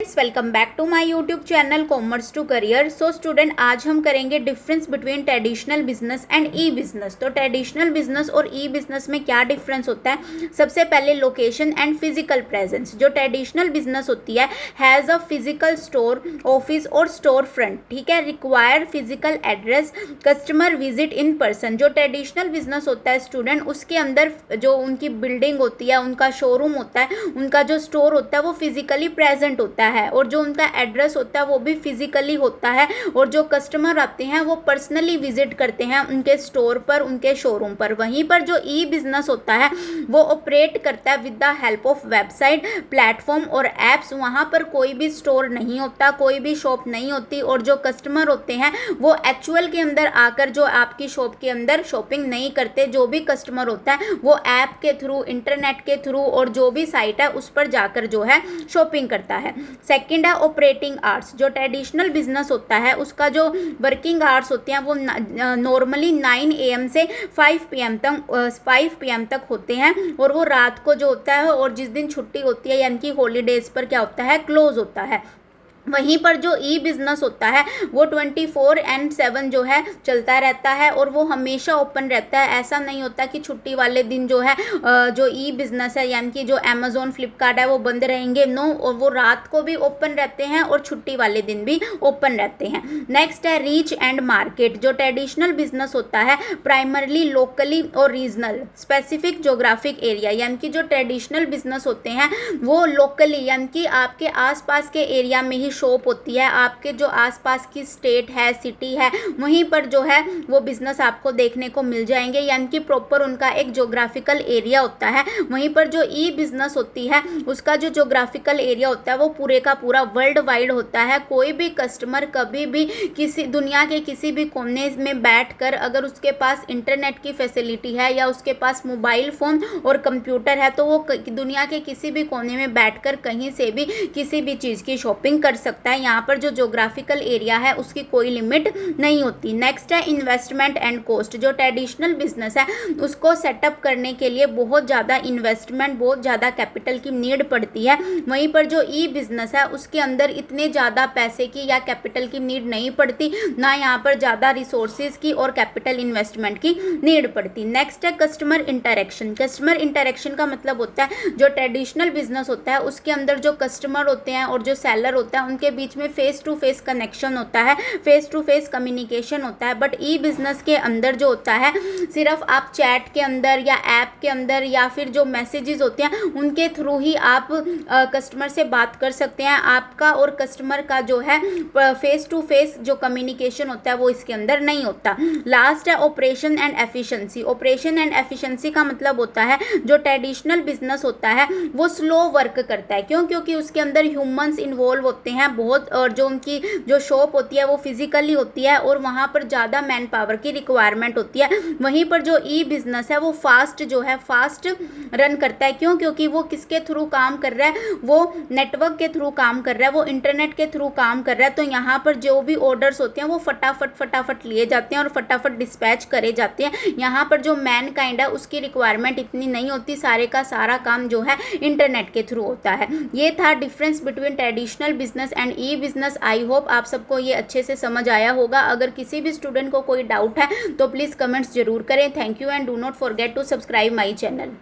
Welcome back to my YouTube channel commerce to career. So student, आज हम करेंगे difference between traditional business and e business. तो traditional business और e business में क्या difference होता है। सबसे पहले लोकेशन एंड फिजिकल प्रेजेंस। जो ट्रेडिशनल बिजनेस होती है has a physical store, office और स्टोर फ्रंट, ठीक है, require physical address, customer visit in person. जो ट्रेडिशनल बिजनेस होता है स्टूडेंट, उसके अंदर जो उनकी बिल्डिंग होती है, उनका शोरूम होता है, उनका जो स्टोर होता है वो फिजिकली प्रेजेंट होता है और जो उनका एड्रेस होता है वो भी फिजिकली होता है और जो कस्टमर आते हैं वो पर्सनली विजिट करते हैं उनके स्टोर पर, उनके शोरूम पर। वहीं पर जो ई बिजनेस होता है वो ऑपरेट करता है with the help of website, platform और एप्स। वहाँ पर कोई भी स्टोर नहीं होता, कोई भी शॉप नहीं होती और जो कस्टमर होते हैं वो एक्चुअल के अंदर आकर जो आपकी शॉप के अंदर शॉपिंग नहीं करते। जो भी कस्टमर होता है वो ऐप के थ्रू, इंटरनेट के थ्रू और जो भी साइट है उस पर जाकर जो है शॉपिंग करता है। सेकंड है ऑपरेटिंग आवर्स। जो ट्रेडिशनल बिजनेस होता है उसका जो वर्किंग आवर्स होते हैं वो नॉर्मली 9 AM से 5 PM तक होते हैं और वो रात को जो होता है और जिस दिन छुट्टी होती है यानी कि हॉलीडेज पर क्या होता है, क्लोज होता है। वहीं पर जो ई बिज़नेस होता है वो 24/7 जो है चलता रहता है और वो हमेशा ओपन रहता है। ऐसा नहीं होता कि छुट्टी वाले दिन जो है जो ई बिज़नेस है यानी कि जो अमेज़ॉन, फ्लिपकार्ट है वो बंद रहेंगे, नो, और वो रात को भी ओपन रहते हैं और छुट्टी वाले दिन भी ओपन रहते हैं। नेक्स्ट है रीच एंड मार्केट। जो ट्रेडिशनल बिजनेस होता है प्राइमरली लोकली और रीजनल, स्पेसिफिक जोग्राफिक एरिया, यानी कि जो ट्रेडिशनल बिजनेस होते हैं वो लोकली यानी कि आपके आसपास के एरिया में ही शॉप होती है, आपके जो आसपास की स्टेट है, सिटी है, वहीं पर जो है वो बिजनेस आपको देखने को मिल जाएंगे, यानी कि प्रॉपर उनका एक ज्योग्राफिकल एरिया होता है। वहीं पर जो ई बिजनेस होती है उसका जो ज्योग्राफिकल एरिया होता है वो पूरे का पूरा वर्ल्ड वाइड होता है। कोई भी कस्टमर कभी भी किसी दुनिया के किसी भी कोने में बैठकर अगर उसके पास इंटरनेट की फैसिलिटी है या उसके पास मोबाइल फ़ोन और कंप्यूटर है तो वो दुनिया के किसी भी कोने में बैठकर कहीं से भी किसी भी चीज़ की शॉपिंग कर सकता है। यहाँ पर जो ज्योग्राफिकल एरिया है उसकी कोई लिमिट नहीं होती। नेक्स्ट है इन्वेस्टमेंट एंड कॉस्ट। जो ट्रेडिशनल बिजनेस है उसको सेटअप करने के लिए बहुत ज़्यादा इन्वेस्टमेंट, बहुत ज़्यादा कैपिटल की नीड पड़ती है। वहीं पर जो ई बिजनेस है उसके अंदर इतने ज़्यादा पैसे की या कैपिटल की नीड नहीं पड़ती, ना यहाँ पर ज़्यादा रिसोर्सेज की और कैपिटल इन्वेस्टमेंट की नीड पड़ती। नेक्स्ट है कस्टमर इंटरेक्शन। कस्टमर इंटरेक्शन का मतलब होता है जो ट्रेडिशनल बिजनेस होता है उसके अंदर जो कस्टमर होते हैं और जो सेलर होता है उनके बीच में फेस टू फेस कनेक्शन होता है, फेस टू फेस कम्युनिकेशन होता है। बट ई बिजनेस के अंदर जो होता है सिर्फ आप चैट के अंदर या ऐप के अंदर या फिर जो मैसेजेस होते हैं उनके थ्रू ही आप कस्टमर से बात कर सकते हैं। आपका और कस्टमर का जो है फेस टू फेस जो कम्युनिकेशन होता है वो इसके अंदर नहीं होता। लास्ट है operation and efficiency. Operation and efficiency का मतलब होता है जो ट्रेडिशनल बिजनेस होता है वो स्लो वर्क करता है। क्यों? क्योंकि उसके अंदर ह्यूमंस इन्वॉल्व होते हैं बहुत, और जो उनकी जो शॉप होती है वो फिजिकली होती है और वहाँ पर ज़्यादा मैन पावर की रिक्वायरमेंट होती है। वहीं पर जो ई बिजनेस है वो फास्ट जो है फास्ट रन करता है। क्यों? क्योंकि वो किसके थ्रू काम कर रहा है, वो नेटवर्क के थ्रू काम कर रहा है, वो इंटरनेट के थ्रू काम कर रहा है। तो यहाँ पर जो भी ऑर्डर्स होते हैं वो फटाफट लिए जाते हैं और फटाफट डिस्पैच करे जाते हैं। यहाँ पर जो मैन काइंड है उसकी रिक्वायरमेंट इतनी नहीं होती, सारे का सारा काम जो है इंटरनेट के थ्रू होता है। ये था difference between traditional business and e business. I hope आप सबको ये अच्छे से समझ आया होगा। अगर किसी भी स्टूडेंट को कोई डाउट है तो प्लीज़ कमेंट्स जरूर करें। Thank you and do not forget to subscribe my channel.